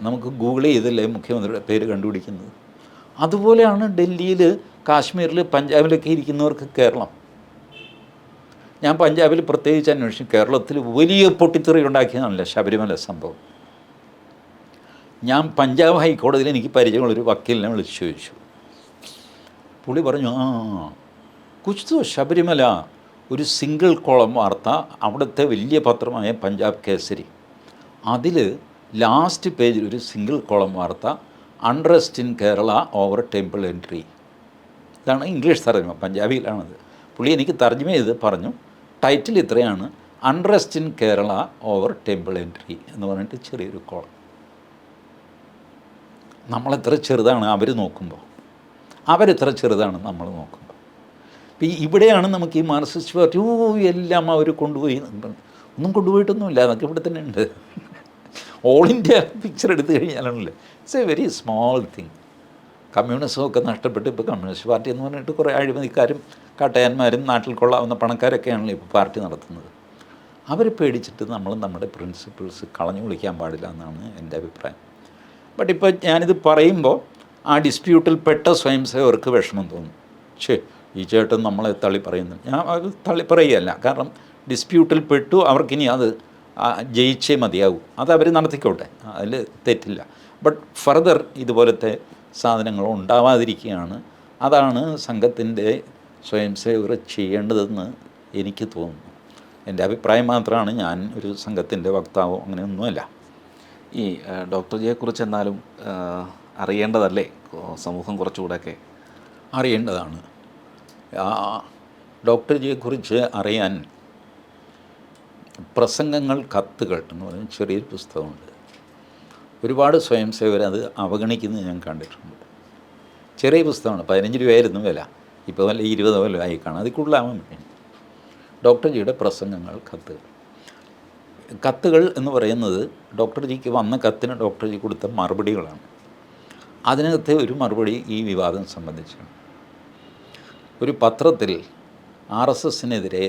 നമുക്ക് ഗൂഗിൾ ചെയ്തല്ലേ മുഖ്യമന്ത്രിയുടെ പേര് കണ്ടുപിടിക്കുന്നത്. അതുപോലെയാണ് ഡൽഹിയിൽ, കാശ്മീരിൽ, പഞ്ചാബിലൊക്കെ ഇരിക്കുന്നവർക്ക് കേരളം. ഞാൻ പഞ്ചാബിൽ പ്രത്യേകിച്ച് അന്വേഷിച്ചു. കേരളത്തിൽ വലിയ പൊട്ടിത്തെറി ഉണ്ടാക്കിയതാണല്ലോ ശബരിമല സംഭവം. ഞാൻ പഞ്ചാബ് ഹൈക്കോടതിയിൽ എനിക്ക് പരിചയമുള്ളൊരു വക്കീലിനെ വിളിച്ച് ചോദിച്ചു. പുള്ളി പറഞ്ഞു, കുച്ച് ശബരിമല ഒരു സിംഗിൾ കോളം വാർത്ത, അവിടുത്തെ വലിയ പത്രമായ പഞ്ചാബ് കേസരി, അതിൽ ലാസ്റ്റ് പേജിൽ ഒരു സിംഗിൾ കോളം വാർത്ത, unrest in Kerala over temple entry. ഇതാണ് ഇംഗ്ലീഷ് തർജ്ജമ, പഞ്ചാബിയിലാണത്. പുള്ളി എനിക്ക് തർജ്ജമ ചെയ്ത് പറഞ്ഞു, ടൈറ്റിൽ ഇത്രയാണ്, unrest in Kerala over temple entry എന്ന് പറഞ്ഞിട്ട് ചെറിയൊരു കോളം. നമ്മളെത്ര ചെറുതാണ് അവർ നോക്കുമ്പോൾ, അവരെത്ര ചെറുതാണ് നമ്മൾ നോക്കുമ്പോൾ. ഇപ്പം ഇവിടെയാണ് നമുക്ക് ഈ മാർക്സിസ്റ്റ് പാർട്ടി എല്ലാം അവർ കൊണ്ടുപോയി. ഒന്നും കൊണ്ടുപോയിട്ടൊന്നുമില്ല, അതൊക്കെ ഇവിടെ തന്നെ ഉണ്ട്. ഓൾ ഇന്ത്യ പിക്ചർ എടുത്തു കഴിഞ്ഞാലാണല്ലോ, it's a very small thing. കമ്മ്യൂണിസമൊക്കെ നഷ്ടപ്പെട്ട് ഇപ്പോൾ കമ്മ്യൂണിസ്റ്റ് പാർട്ടി എന്ന് പറഞ്ഞിട്ട് കുറേ അഴിമതിക്കാരും കാട്ടയന്മാരും നാട്ടിൽ കൊള്ളാവുന്ന പണക്കാരൊക്കെയാണല്ലോ ഇപ്പോൾ പാർട്ടി നടത്തുന്നത്. അവരെ പേടിച്ചിട്ട് നമ്മൾ നമ്മുടെ പ്രിൻസിപ്പിൾസ് കളഞ്ഞു വിളിക്കാൻ പാടില്ല എന്നാണ് എൻ്റെ അഭിപ്രായം. ബട്ട് ഇപ്പോൾ ഞാനിത് പറയുമ്പോൾ ആ ഡിസ്പ്യൂട്ടിൽ പെട്ട സ്വയം സേവകർക്ക് വിഷമം തോന്നും. ഈ ചേട്ടൻ നമ്മളെ തള്ളി പറയുന്നു. ഞാൻ അത് തള്ളി പറയുകയല്ല, കാരണം ഡിസ്പ്യൂട്ടിൽ പെട്ടു, അവർക്കിനി അത് ജയിച്ചേ മതിയാവും. അത് അവർ നടത്തിക്കോട്ടെ, അതിൽ തെറ്റില്ല. ബട്ട് ഫർദർ ഇതുപോലത്തെ സാധനങ്ങൾ ഉണ്ടാവാതിരിക്കുകയാണ്, അതാണ് സംഘത്തിൻ്റെ സ്വയം സേവകർ ചെയ്യേണ്ടതെന്ന് എനിക്ക് തോന്നുന്നു. എൻ്റെ അഭിപ്രായം മാത്രമാണ്. ഞാൻ ഒരു സംഘത്തിൻ്റെ വക്താവോ അങ്ങനെയൊന്നുമല്ല. ഈ ഡോക്ടർ ജിയെക്കുറിച്ച് എന്നാലും അറിയേണ്ടതല്ലേ സമൂഹം കുറച്ചുകൂടെയൊക്കെ? അറിയേണ്ടതാണ്. ഡോക്ടർ ജിയെക്കുറിച്ച് അറിയാൻ പ്രസംഗങ്ങൾ, കത്തുകൾ എന്ന് പറയുന്ന ചെറിയൊരു പുസ്തകമുണ്ട്. ഒരുപാട് സ്വയം സേവകർ അത് അവഗണിക്കുന്നത് ഞാൻ കണ്ടിട്ടുണ്ട്. ചെറിയ പുസ്തകമാണ്, 15 രൂപയായിരുന്നു വില. ഇപ്പോൾ വല്ല 20 കൊല്ലം ആയി കാണാം, അതിൽ കൂടുതലാവാൻ വേണ്ടി. ഡോക്ടർ ജിയുടെ പ്രസംഗങ്ങൾ, കത്തുകൾ എന്ന് പറയുന്നത് ഡോക്ടർ ജിക്ക് വന്ന കത്തിന് ഡോക്ടർ ജി കൊടുത്ത മറുപടികളാണ്. അതിനകത്തെ ഒരു മറുപടി ഈ വിവാദം സംബന്ധിച്ചാണ്. ഒരു പത്രത്തിൽ RSSനെതിരെ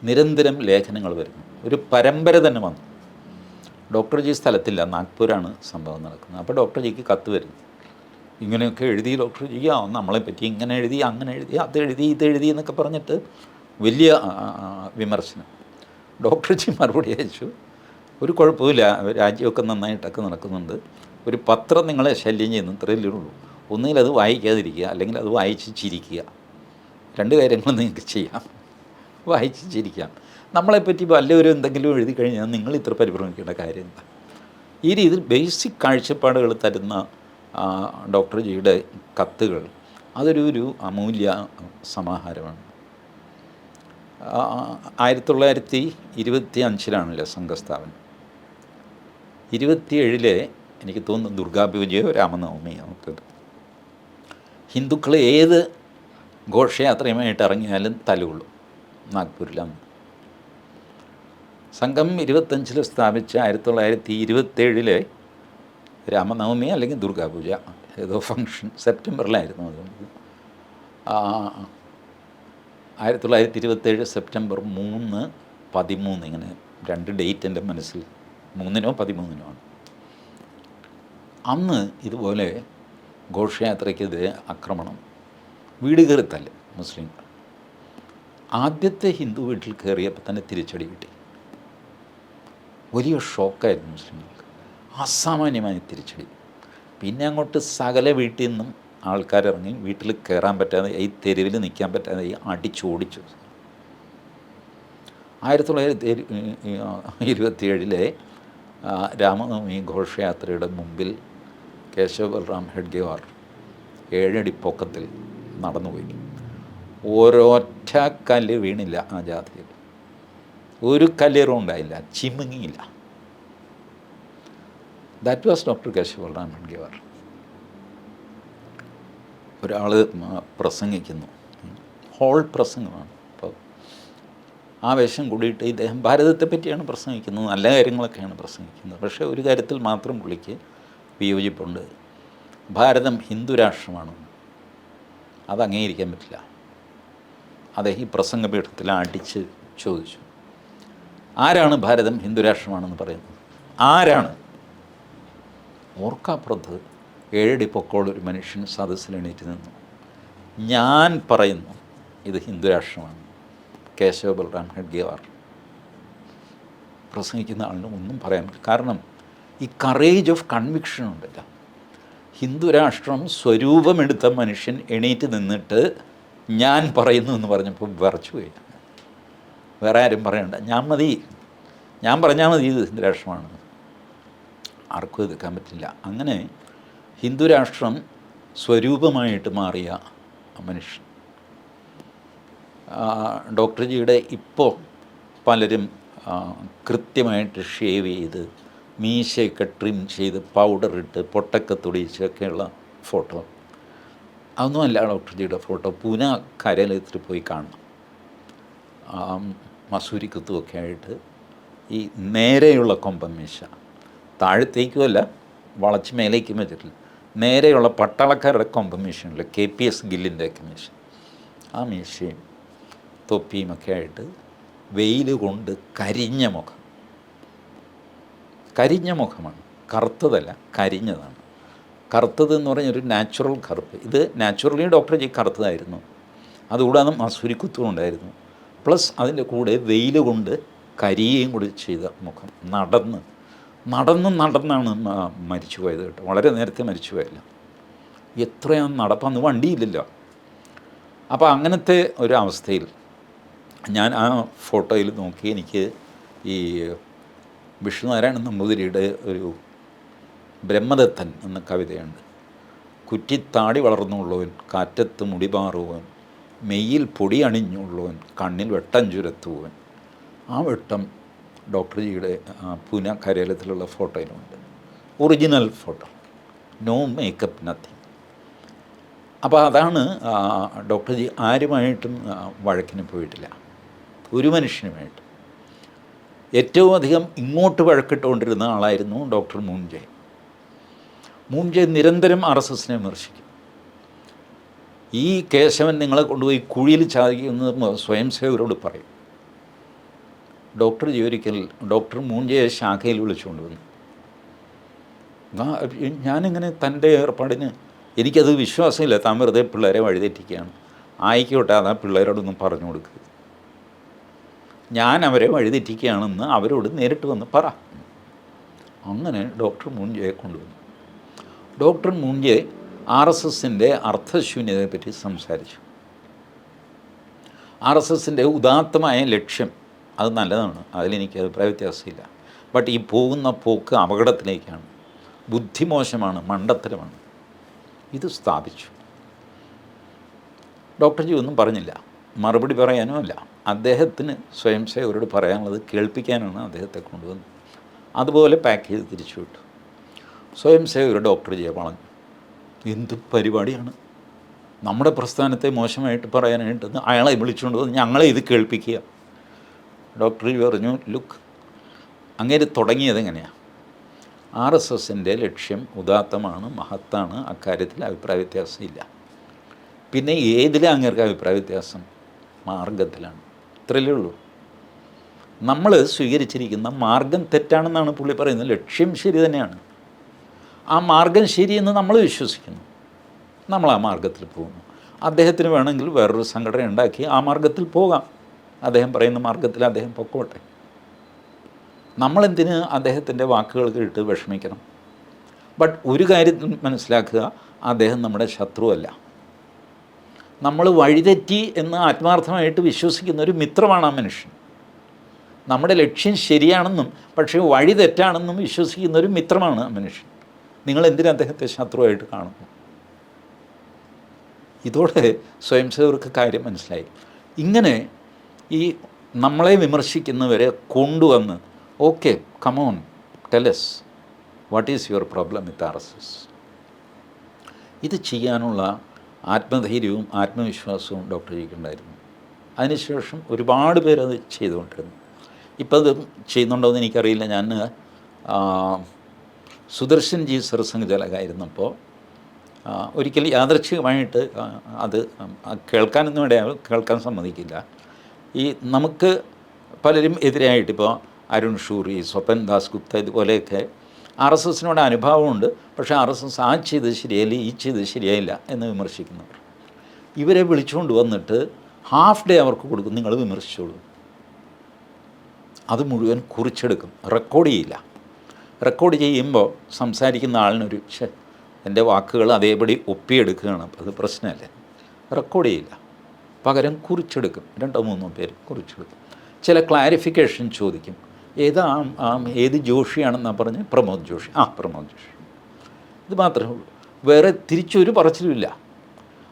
നിരന്തരം ലേഖനങ്ങൾ വരുന്നു, ഒരു പരമ്പര തന്നെ വന്നു. ഡോക്ടർ ജി സ്ഥലത്തില്ല, നാഗ്പൂരാണ് സംഭവം നടക്കുന്നത്. അപ്പോൾ ഡോക്ടർ ജിക്ക് കത്ത് വരുന്നു, ഇങ്ങനെയൊക്കെ എഴുതി ഡോക്ടർ ജി നമ്മളെപ്പറ്റി ഇങ്ങനെ എഴുതി, അങ്ങനെ എഴുതി, അതെഴുതി, ഇതെഴുതി എന്നൊക്കെ പറഞ്ഞിട്ട് വലിയ വിമർശനം. ഡോക്ടർ ജി മറുപടി അയച്ചു, ഒരു കുഴപ്പമില്ല, രാജ്യമൊക്കെ നന്നായിട്ടൊക്കെ നടക്കുന്നുണ്ട്, ഒരു പത്രം നിങ്ങളെ ശല്യം ചെയ്യുന്നു, ഇത്രയല്ലേ ഉള്ളൂ. ഒന്നുകിൽ അത് വായിക്കാതിരിക്കുക, അല്ലെങ്കിൽ അത് വായിച്ച് ചിരിക്കുക. 2 കാര്യങ്ങൾ നിങ്ങൾക്ക് ചെയ്യാം, വായിച്ച് ചിരിക്കാം. നമ്മളെപ്പറ്റി വല്ലവരും എന്തെങ്കിലും എഴുതി കഴിഞ്ഞാൽ നിങ്ങൾ ഇത്ര പരിഭ്രമിക്കേണ്ട കാര്യം എന്താ? ഈ രീതിയിൽ ബേസിക് കാഴ്ചപ്പാടുകൾ തരുന്ന ഡോക്ടർ ജിയുടെ കത്തുകൾ അതൊരു അമൂല്യ സമാഹാരമാണ്. 1925 സംഘസ്ഥാപനം. 27 എനിക്ക് തോന്നുന്നു ദുർഗാപൂജയോ രാമനവമിയോ ഒക്കെ. ഹിന്ദുക്കൾ ഏത് ഘോഷയാത്രയുമായിട്ട് ഇറങ്ങിയാലും തലയുള്ളൂ നാഗ്പൂരിലാണ്. സംഘം 25 സ്ഥാപിച്ച 1927 രാമനവമി അല്ലെങ്കിൽ ദുർഗാപൂജ ഏതോ ഫങ്ഷൻ സെപ്റ്റംബറിലായിരുന്നു. അതുകൊണ്ട് 1927 സെപ്റ്റംബർ 3, 13 ഇങ്ങനെ 2 ഡേറ്റ് എൻ്റെ മനസ്സിൽ, 3-നോ 13-നോ ആണ്. അന്ന് ഇതുപോലെ ഘോഷയാത്രയ്ക്കെതിരെ ആക്രമണം, വീട് കയറിത്തല്ല മുസ്ലിങ്ങൾ. ആദ്യത്തെ ഹിന്ദു വീട്ടിൽ കയറിയപ്പോൾ തന്നെ തിരിച്ചടി കിട്ടി. വലിയ ഷോക്കായിരുന്നു മുസ്ലിങ്ങൾക്ക്, അസാമാന്യമായ തിരിച്ചടി. പിന്നെ അങ്ങോട്ട് സകല വീട്ടിൽ നിന്നും ആൾക്കാരിറങ്ങി, വീട്ടിൽ കയറാൻ പറ്റാതെ, ഈ തെരുവിൽ നിൽക്കാൻ പറ്റാതെ അടിച്ചോടിച്ചു. 1927 രാമനവമി ഘോഷയാത്രയുടെ മുമ്പിൽ കേശവ ബൽറാം ഹെഡ്ഗേവാർ 7 അടി പൊക്കത്തിൽ നടന്നുപോയി. ഒരൊറ്റ കല്ല് വീണില്ല ആ ജാഥയിൽ, ഒരു കല്ലേറും ഉണ്ടായില്ല, ചിമുങ്ങിയില്ല. That was doctor Keshava Balram Hedgewar. ഒരാൾ പ്രസംഗിക്കുന്നു, ഹോൾ പ്രസംഗമാണ്. അപ്പോൾ ആവേശം കൂടിയിട്ട് ഇദ്ദേഹം ഭാരതത്തെ പറ്റിയാണ് പ്രസംഗിക്കുന്നത്, നല്ല കാര്യങ്ങളൊക്കെയാണ് പ്രസംഗിക്കുന്നത്. പക്ഷേ ഒരു കാര്യത്തിൽ മാത്രം പുള്ളിക്ക് വിയോജിപ്പുണ്ട്, ഭാരതം ഹിന്ദു രാഷ്ട്രമാണ്. അത് അംഗീകരിക്കാൻ പറ്റില്ല. അദ്ദേഹം ഈ പ്രസംഗപീഠത്തിൽ അടിച്ച് ചോദിച്ചു, ആരാണ് ഭാരതം ഹിന്ദു രാഷ്ട്രമാണെന്ന് പറയുന്നത്? ആരാണ്? ഓർക്കാപ്പുറത്ത് 7 അടി പൊക്കമുള്ള ഒരു മനുഷ്യൻ സദസ്സിൽ എണീറ്റ് നിന്നു, ഞാൻ പറയുന്നു ഇത് ഹിന്ദു രാഷ്ട്രമാണ്. കേശവ ബൽറാം ഹെഡ്ഗേവാർ. പ്രസംഗിക്കുന്ന ആളിന് ഒന്നും പറയാൻ പറ്റില്ല. കാരണം ഈ കറേജ് ഓഫ് കൺവിക്ഷൻ ഉണ്ടല്ലോ. ഹിന്ദു രാഷ്ട്രം സ്വരൂപമെടുത്ത മനുഷ്യൻ എണീറ്റ് നിന്നിട്ട് ഞാൻ പറയുന്നു എന്ന് പറഞ്ഞപ്പോൾ വിറച്ചു പോയി. വേറെ ആരും പറയണ്ട, ഞാൻ പറഞ്ഞാൽ മതി ഇത് ഹിന്ദു രാഷ്ട്രമാണ്. ആർക്കും എതിർക്കാൻ പറ്റില്ല. അങ്ങനെ ഹിന്ദു രാഷ്ട്രം സ്വരൂപമായിട്ട് മാറിയ മനുഷ്യൻ. ഡോക്ടർ ജിയുടെ ഇപ്പോൾ പലരും കൃത്യമായിട്ട് ഷേവ് ചെയ്ത്, മീശയൊക്കെ ട്രിം ചെയ്ത്, പൗഡർ ഇട്ട്, പൊട്ടൊക്കെ തുടിച്ചൊക്കെയുള്ള ഫോട്ടോ, അതൊന്നുമല്ല ഡോക്ടർ ജിയുടെ ഫോട്ടോ. പൂന കാര്യാലയത്തിൽ പോയി കാണണം. മസൂരി കുത്തുമൊക്കെ ആയിട്ട് ഈ നേരെയുള്ള കൊമ്പൻ മീശ, താഴത്തേക്കുമല്ല വളച്ച് മേലേക്കും വെച്ചിട്ടില്ല, നേരെയുള്ള പട്ടാളക്കാരുടെ കൊമ്പൻ മീശയുണ്ടല്ലോ, KPS ഗില്ലിൻ്റെയൊക്കെ മീശ, ആ മീശയും തൊപ്പിയുമൊക്കെ ആയിട്ട് വെയിൽ കൊണ്ട് കരിഞ്ഞ മുഖമാണ്. കറുത്തതല്ല, കരിഞ്ഞതാണ്. കറുത്തത് എന്ന് പറഞ്ഞൊരു നാച്ചുറൽ കറുപ്പ്. ഇത് നാച്ചുറലി ഡോക്ടർ ജി കറുത്തതായിരുന്നു. അതുകൂടാതെ മസൂരിക്കുത്തും ഉണ്ടായിരുന്നു. പ്ലസ് അതിൻ്റെ കൂടെ വെയിൽ കൊണ്ട് കരിയുകയും കൂടി ചെയ്ത മുഖം. നടന്നാണ് മരിച്ചു പോയത് കേട്ടോ. വളരെ നേരത്തെ മരിച്ചു പോയല്ല. എത്രയാണ് നടപ്പന്ന്, വണ്ടിയില്ലല്ലോ. അപ്പോൾ അങ്ങനത്തെ ഒരു അവസ്ഥയിൽ ഞാൻ ആ ഫോട്ടോയിൽ നോക്കി, എനിക്ക് ഈ വിഷ്ണുനാരായണൻ നമ്പൂതിരിയുടെ ഒരു ബ്രഹ്മദത്തൻ എന്ന കവിതയുണ്ട്. കുറ്റിത്താടി വളർന്നുള്ളവൻ, കാറ്റത്ത് മുടിപാറുവൻ, മെയ്യിൽ പൊടി അണിഞ്ഞുള്ളവൻ, കണ്ണിൽ വെട്ടം ചുരത്തുവൻ. ആ വെട്ടം ഡോക്ടർ ജിയുടെ പൂന കാര്യാലയത്തിലുള്ള ഫോട്ടോയിലുണ്ട്. Original photo, no makeup, nothing. അപ്പോൾ അതാണ് ഡോക്ടർ ജി ആരുമായിട്ടും വഴക്കിന് പോയിട്ടില്ല, ഒരു മനുഷ്യനുമായിട്ട്. ഏറ്റവും അധികം ഇങ്ങോട്ട് വഴക്കിട്ടുകൊണ്ടിരുന്ന ആളായിരുന്നു ഡോക്ടർ മൂൺജെ. മൂൺജെ നിരന്തരം RSSനെ വിമർശിക്കും. ഈ കേശവൻ നിങ്ങളെ കൊണ്ടുപോയി കുഴിയിൽ ചാദിക്കുമെന്ന് സ്വയം സേവകരോട് പറയും. ഡോക്ടർ ജി ഒരിക്കൽ ഡോക്ടർ മൂൺജയെ ശാഖയിൽ വിളിച്ചുകൊണ്ട് വന്നു. ഞാനിങ്ങനെ തൻ്റെ ഏർപ്പാടിന് എനിക്കത് വിശ്വാസമില്ല, താൻ വെറുതെ പിള്ളേരെ വഴിതെറ്റിക്കുകയാണ്, ആയിക്കോട്ടെ അതാ പിള്ളേരോടൊന്നും പറഞ്ഞു കൊടുക്കുക, ഞാൻ അവരെ വഴിതെറ്റിക്കുകയാണെന്ന് അവരോട് നേരിട്ട് വന്ന് പറ. അങ്ങനെ ഡോക്ടർ മൂൺജയെ കൊണ്ടുവന്നു. ഡോക്ടർ മൂൺജെ RSSൻ്റെ അർത്ഥശൂന്യതയെപ്പറ്റി സംസാരിച്ചു. RSSൻ്റെ ഉദാത്തമായ ലക്ഷ്യം അത് നല്ലതാണ്, അതിലെനിക്ക് അഭിപ്രായ വ്യത്യാസമില്ല. ബട്ട് ഈ പോകുന്ന പോക്ക് അപകടത്തിലേക്കാണ്, ബുദ്ധിമോശമാണ്, മണ്ടത്തരമാണ്. ഇത് സ്ഥാപിച്ചു. ഡോക്ടർ ജി ഒന്നും പറഞ്ഞില്ല, മറുപടി പറയാനോ അല്ല. അദ്ദേഹത്തിന് സ്വയം സേവകരോട് പറയാനുള്ളത് കേൾപ്പിക്കാനാണ് അദ്ദേഹത്തെ കൊണ്ടുവന്നത്. അതുപോലെ പാക്ക് ചെയ്ത് തിരിച്ചു വിട്ടു. സ്വയം സേവകർ ഡോക്ടർ ജിയെ പറഞ്ഞു, എന്ത് പരിപാടിയാണ്, നമ്മുടെ പ്രസ്ഥാനത്തെ മോശമായിട്ട് പറയാനായിട്ട് അയാളെ വിളിച്ചുകൊണ്ട് വന്ന് ഞങ്ങളെ ഇത് കേൾപ്പിക്കുക. ഡോക്ടർ ജി പറഞ്ഞു, ലുക്ക്, അങ്ങേര് തുടങ്ങിയത് എങ്ങനെയാണ്? RSSൻ്റെ ലക്ഷ്യം ഉദാത്തമാണ്, മഹത്താണ്, അക്കാര്യത്തിൽ അഭിപ്രായ വ്യത്യാസമില്ല. പിന്നെ ഏതിലാണ് അങ്ങേർക്ക് അഭിപ്രായ വ്യത്യാസം? മാർഗത്തിലാണ്. ഇത്രയല്ലേ ഉള്ളൂ. നമ്മൾ സ്വീകരിച്ചിരിക്കുന്ന മാർഗം തെറ്റാണെന്നാണ് പുള്ളി പറയുന്നത്. ലക്ഷ്യം ശരി തന്നെയാണ്, ആ മാർഗം ശരിയെന്ന് നമ്മൾ വിശ്വസിക്കുന്നു, നമ്മൾ ആ മാർഗത്തിൽ പോകുന്നു. അദ്ദേഹത്തിന് വേണമെങ്കിൽ വേറൊരു സംഘടന ഉണ്ടാക്കി ആ മാർഗത്തിൽ പോകാം, അദ്ദേഹം പറയുന്ന മാർഗത്തിൽ അദ്ദേഹം പൊക്കോട്ടെ. നമ്മളെന്തിന് അദ്ദേഹത്തിൻ്റെ വാക്കുകൾ കേട്ട് വിഷമിക്കണം? ബട്ട് ഒരു കാര്യം മനസ്സിലാക്കുക, അദ്ദേഹം നമ്മുടെ ശത്രുവല്ല. നമ്മൾ വഴിതെറ്റി എന്ന് ആത്മാർത്ഥമായിട്ട് വിശ്വസിക്കുന്ന ഒരു മിത്രമാണ് ആ മനുഷ്യൻ. നമ്മുടെ ലക്ഷ്യം ശരിയാണെന്നും പക്ഷേ വഴി തെറ്റാണെന്നും വിശ്വസിക്കുന്ന ഒരു മിത്രമാണ് ആ മനുഷ്യൻ. നിങ്ങൾ എന്തിനാ അദ്ദേഹത്തെ ശത്രുവായിട്ട് കാണുന്നു? ഇതോടെ സ്വയം സേവകർക്ക് കാര്യം മനസ്സിലായി. ഇങ്ങനെ ഈ നമ്മളെ വിമർശിക്കുന്നവരെ കൊണ്ടുവന്ന്, okay come on Tellis what is your problem with RSS. ഇത് ചെയ്യാനുള്ള ആത്മധൈര്യവും ആത്മവിശ്വാസവും ഡോക്ടർ ജിക്കുണ്ടായിരുന്നു. അതിനുശേഷം ഒരുപാട് പേരത് ചെയ്തുകൊണ്ടിരുന്നു. ഇപ്പം അത് ചെയ്യുന്നുണ്ടോ എന്ന് എനിക്കറിയില്ല. ഞാൻ സുദർശൻ ജി സർസംഘചാലകായിരുന്നപ്പോൾ ഒരിക്കൽ യാദൃച്ഛികമായിട്ട് അത് കേൾക്കാനൊന്നും ഇടയാവും, കേൾക്കാൻ സമ്മതിക്കില്ല. ഈ നമുക്ക് പലരും എതിരായിട്ട്, ഇപ്പോൾ അരുൺ ഷൂറി, സ്വപൻ ദാസ് ഗുപ്ത, ഇതുപോലെയൊക്കെ RSSനോട് അനുഭാവമുണ്ട്, പക്ഷേ RSS ആ ചെയ്തത് ശരിയായില്ല, ഈ ചെയ്തത് ശരിയായില്ല എന്ന് വിമർശിക്കുന്നവർ. ഇവരെ വിളിച്ചുകൊണ്ട് വന്നിട്ട് ഹാഫ് ഡേ അവർക്ക് കൊടുക്കും, നിങ്ങൾ വിമർശിച്ചോളൂ. അത് മുഴുവൻ കുറിച്ചെടുക്കും, റെക്കോർഡ് ചെയ്യില്ല. റെക്കോർഡ് ചെയ്യുമ്പോൾ സംസാരിക്കുന്ന ആളിനൊരു എൻ്റെ വാക്കുകൾ അതേപടി ഒപ്പിയെടുക്കുകയാണ്, അപ്പോൾ അത് പ്രശ്നമല്ലേ. റെക്കോർഡ് ചെയ്യില്ല, പകരം കുറിച്ചെടുക്കും. 2-3 പേര് കുറിച്ചെടുക്കും. ചില ക്ലാരിഫിക്കേഷൻ ചോദിക്കും. ഏത് ജോഷിയാണെന്നാണ് പറഞ്ഞ്, പ്രമോദ് ജോഷി. പ്രമോദ് ജോഷി. ഇത് മാത്രമേ ഉള്ളൂ, വേറെ തിരിച്ചൊരു പറച്ചിലുമില്ല.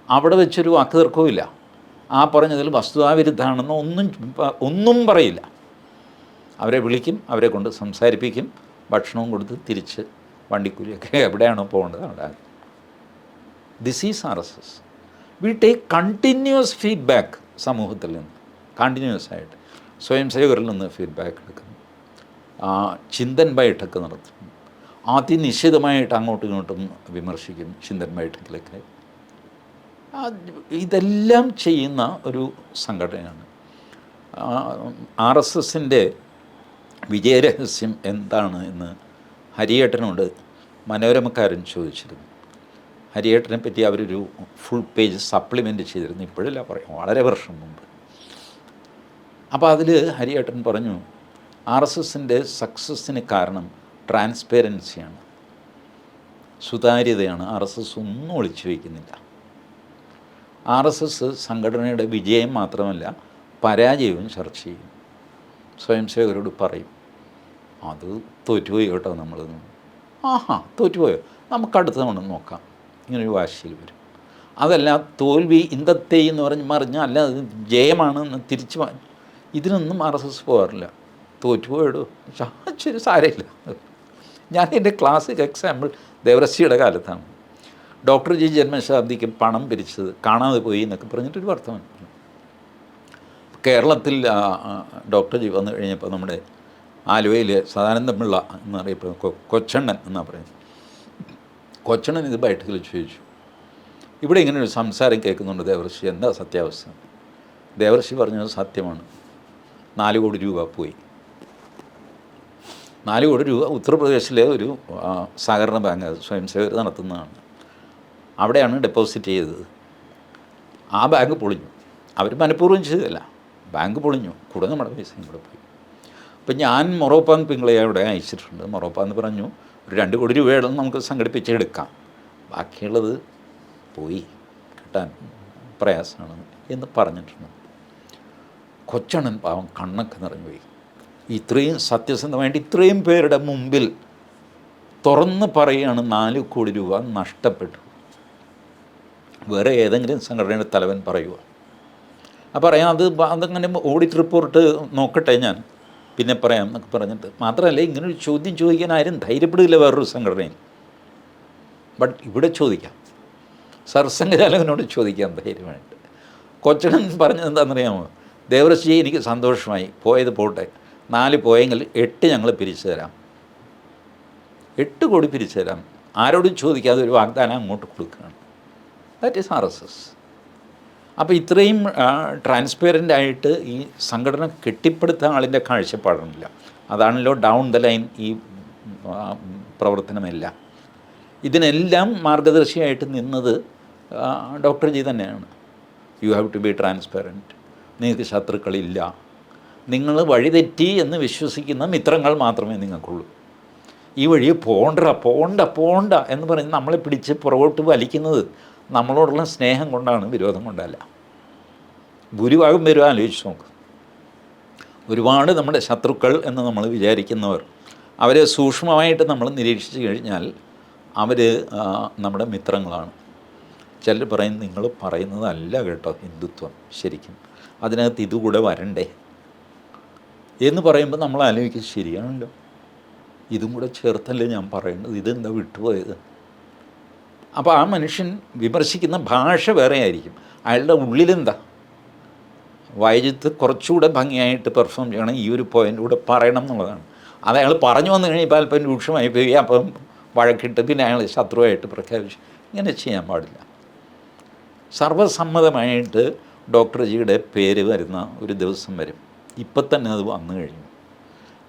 അവിടെ വെച്ചൊരു വാക്ക് തർക്കവുമില്ല. ആ പറഞ്ഞതിൽ വസ്തുതാവിരുദ്ധമാണെന്നോ ഒന്നും പറയില്ല. അവരെ വിളിക്കും, അവരെ കൊണ്ട് സംസാരിപ്പിക്കും, ഭക്ഷണവും കൊടുത്ത് തിരിച്ച് വണ്ടിക്കൂലിയൊക്കെ എവിടെയാണോ പോകേണ്ടത് അവിടെ. This is RSS. We take continuous feedback സമൂഹത്തിൽ നിന്ന്, കണ്ടിന്യൂസ് ആയിട്ട് സ്വയം സേവകരിൽ നിന്ന് ഫീഡ്ബാക്ക് എടുക്കുന്നു. ചിന്തൻ ബൈഠക്ക് നടത്തും, അതിനിശ്ചിതമായിട്ട് അങ്ങോട്ടും ഇങ്ങോട്ടും വിമർശിക്കും. ചിന്തൻ ബൈഠക്കിലൊക്കെ ഇതെല്ലാം ചെയ്യുന്ന ഒരു സംഘടനയാണ്. RSSൻ്റെ വിജയരഹസ്യം എന്താണ് എന്ന് ഹരിയേട്ടനോട് മനോരമക്കാരൻ ചോദിച്ചിരുന്നു. ഹരിയേട്ടനെ പറ്റി അവരൊരു ഫുൾ പേജ് സപ്ലിമെൻ്റ് ചെയ്തിരുന്നു, ഇപ്പോഴല്ല പറയാം, വളരെ വർഷം മുമ്പ്. അപ്പോൾ അതിൽ ഹരിയേട്ടൻ പറഞ്ഞു, RSSൻ്റെ സക്സസ്സിന് കാരണം ട്രാൻസ്പെറൻസിയാണ്, സുതാര്യതയാണ്. RSS ഒന്നും ഒളിച്ചു വയ്ക്കുന്നില്ല. RSS സംഘടനയുടെ വിജയം മാത്രമല്ല പരാജയവും ചർച്ച ചെയ്യും, സ്വയം സേവകരോട് പറയും. അത് തോറ്റുപോയി കേട്ടോ, നമ്മൾ തോറ്റുപോയോ, നമുക്കടുത്ത തവണ നോക്കാം, ഇങ്ങനൊരു വാശിയിൽ വരും. അതല്ല തോൽവി ഇന്നത്തെ എന്ന് പറഞ്ഞാൽ അല്ല, അത് ജയമാണെന്ന് തിരിച്ച് ഇതിനൊന്നും RSS പോകാറില്ല. തോറ്റുപോയിടൂ, ശരി സാരമില്ല. ഞാൻ എൻ്റെ ക്ലാസിക് എക്സാമ്പിൾ ദേവരശ്ശിയുടെ കാലത്താണ്. ഡോക്ടർ ജി ജന്മശതാബ്ദിക്ക് പണം പിരിച്ചത് കാണാതെ പോയി എന്നൊക്കെ പറഞ്ഞിട്ടൊരു വർത്തമാനം. കേരളത്തിൽ ഡോക്ടർ ജി വന്നു കഴിഞ്ഞപ്പോൾ നമ്മുടെ ആലുവയിൽ സദാനന്ദ പിള്ള എന്നറിയപ്പെടുന്ന കൊച്ചണ്ണൻ എന്നാണ് പറയുന്നത്. കൊച്ചണ്ണൻ ഇത് ബൈഠക്കിൽ ചോദിച്ചു, ഇവിടെ ഇങ്ങനെ ഒരു സംസാരം കേൾക്കുന്നുണ്ട് ദേവർഷി, എന്താ സത്യാവസ്ഥ? ദേവർഷി പറഞ്ഞത് സത്യമാണ്, 4 കോടി രൂപ പോയി. 4 കോടി രൂപ ഉത്തർപ്രദേശിലെ ഒരു സഹകരണ ബാങ്ക്, സ്വയം സേവകർ നടത്തുന്നതാണ്, അവിടെയാണ് ഡെപ്പോസിറ്റ് ചെയ്തത്. ആ ബാങ്ക് പൊളിഞ്ഞു. അവർ മനഃപൂർവ്വം ചെയ്തതല്ല, ബാങ്ക് പൊളിഞ്ഞു, കൂടെ നമ്മുടെ പൈസയും കൂടെ പോയി. അപ്പം ഞാൻ മൊറോപ്പാൻ പിങ്ങളെ അവിടെ അയച്ചിട്ടുണ്ട്. മൊറോപ്പാന്ന് പറഞ്ഞു, ഒരു 2 കോടി രൂപയുടെ നമുക്ക് സംഘടിപ്പിച്ചെടുക്കാം, ബാക്കിയുള്ളത് പോയി, കിട്ടാൻ പ്രയാസമാണ് എന്ന് പറഞ്ഞിട്ടുണ്ട്. കൊച്ചണ്ണൻ പാവം കണ്ണൊക്കെ നിറഞ്ഞു പോയി. ഇത്രയും സത്യസന്ധമായിട്ട് ഇത്രയും പേരുടെ മുമ്പിൽ തുറന്ന് പറയുകയാണ് 4 കോടി രൂപ നഷ്ടപ്പെട്ടു. വേറെ ഏതെങ്കിലും സംഘടനയുടെ തലവൻ പറയുക, അപ്പോൾ പറയാം അതങ്ങനെ ഓഡിറ്റ് റിപ്പോർട്ട് നോക്കട്ടെ ഞാൻ പിന്നെ പറയാം എന്നൊക്കെ പറഞ്ഞിട്ട്. മാത്രമല്ല, ഇങ്ങനൊരു ചോദ്യം ചോദിക്കാൻ ആരും ധൈര്യപ്പെടില്ല വേറൊരു സംഘടനയിൽ. ബട്ട് ഇവിടെ ചോദിക്കാം, സർസംഘചാലകനോട് ചോദിക്കാം ധൈര്യമായിട്ട്. കൊച്ചണ്ണൻ പറഞ്ഞത് എന്താണെന്നറിയാമോ? ദേവറശ്ജി, എനിക്ക് സന്തോഷമായി, പോയത് പോട്ടെ, 4 പോയെങ്കിൽ 8 ഞങ്ങൾ പിരിച്ചു തരാം, 8 കോടി പിരിച്ചു തരാം. ആരോടും ചോദിക്കാതെ ഒരു വാഗ്ദാനം അങ്ങോട്ട് കൊടുക്കുകയാണ്. That is RSS. അപ്പോൾ ഇത്രയും ട്രാൻസ്പെറൻ്റ് ആയിട്ട് ഈ സംഘടന കെട്ടിപ്പടുത്ത ആളിൻ്റെ കാഴ്ചപ്പാടില്ല. അതാണല്ലോ ഡൗൺ ദ ലൈൻ ഈ പ്രവർത്തനമെല്ലാം. ഇതിനെല്ലാം മാർഗദർശിയായിട്ട് നിന്നത് ഡോക്ടർ ജി തന്നെയാണ്. You have to be transparent, നിങ്ങൾക്ക് ശത്രുക്കളില്ല, നിങ്ങൾ വഴിതെറ്റി എന്ന് വിശ്വസിക്കുന്ന മിത്രങ്ങൾ മാത്രമേ നിങ്ങൾക്കുള്ളൂ. ഈ വഴി പോണ്ട എന്ന് പറഞ്ഞ് നമ്മളെ പിടിച്ച് പുറകോട്ട് വലിക്കുന്നത് നമ്മളോടുള്ള സ്നേഹം കൊണ്ടാണ്, വിരോധം കൊണ്ടല്ല. ഭൂരിഭാഗം പേരും ആലോചിച്ച് നോക്കും. ഒരുപാട് നമ്മുടെ ശത്രുക്കൾ എന്ന് നമ്മൾ വിചാരിക്കുന്നവർ, അവരെ സൂക്ഷ്മമായിട്ട് നമ്മൾ നിരീക്ഷിച്ച് കഴിഞ്ഞാൽ അവർ നമ്മുടെ മിത്രങ്ങളാണ്. ചിലർ പറയും, നിങ്ങൾ പറയുന്നതല്ല കേട്ടോ ഹിന്ദുത്വം ശരിക്കും, അതിനകത്ത് ഇതുകൂടെ വരണ്ടേ എന്ന് പറയുമ്പോൾ നമ്മൾ ആലോചിക്കും, ശരിയാണല്ലോ, ഇതും കൂടെ ചേർത്തല്ലേ ഞാൻ പറയുന്നത്, ഇതെന്താ വിട്ടുപോയത്? അപ്പോൾ ആ മനുഷ്യൻ വിമർശിക്കുന്ന ഭാഷ വേറെ ആയിരിക്കും, അയാളുടെ ഉള്ളിലെന്താ. വൈജിത്ത് കുറച്ചുകൂടെ ഭംഗിയായിട്ട് പെർഫോം ചെയ്യണം, ഈ ഒരു പോയിൻ്റ് കൂടെ പറയണം എന്നുള്ളതാണ്. അത് അയാൾ പറഞ്ഞു വന്നു കഴിഞ്ഞപ്പോൾ അല്പം രൂക്ഷമായി പോയി, അപ്പം വഴക്കിട്ട് പിന്നെ അയാൾ ശത്രുവായിട്ട് പ്രഖ്യാപിച്ചു. ഇങ്ങനെ ചെയ്യാൻ പാടില്ല. സർവ്വസമ്മതമായിട്ട് ഡോക്ടർ ജിയുടെ പേര് വരുന്ന ഒരു ദിവസം വരും. ഇപ്പം തന്നെ അത് വന്നു കഴിഞ്ഞു.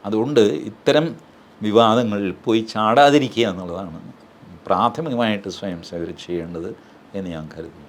അതുകൊണ്ട് ഇത്തരം വിവാദങ്ങളിൽ പോയി ചാടാതിരിക്കുക എന്നുള്ളതാണ് പ്രാഥമികമായിട്ട് സ്വയം സേവകർ ചെയ്യേണ്ടത് എന്ന് ഞാൻ കരുതുന്നു.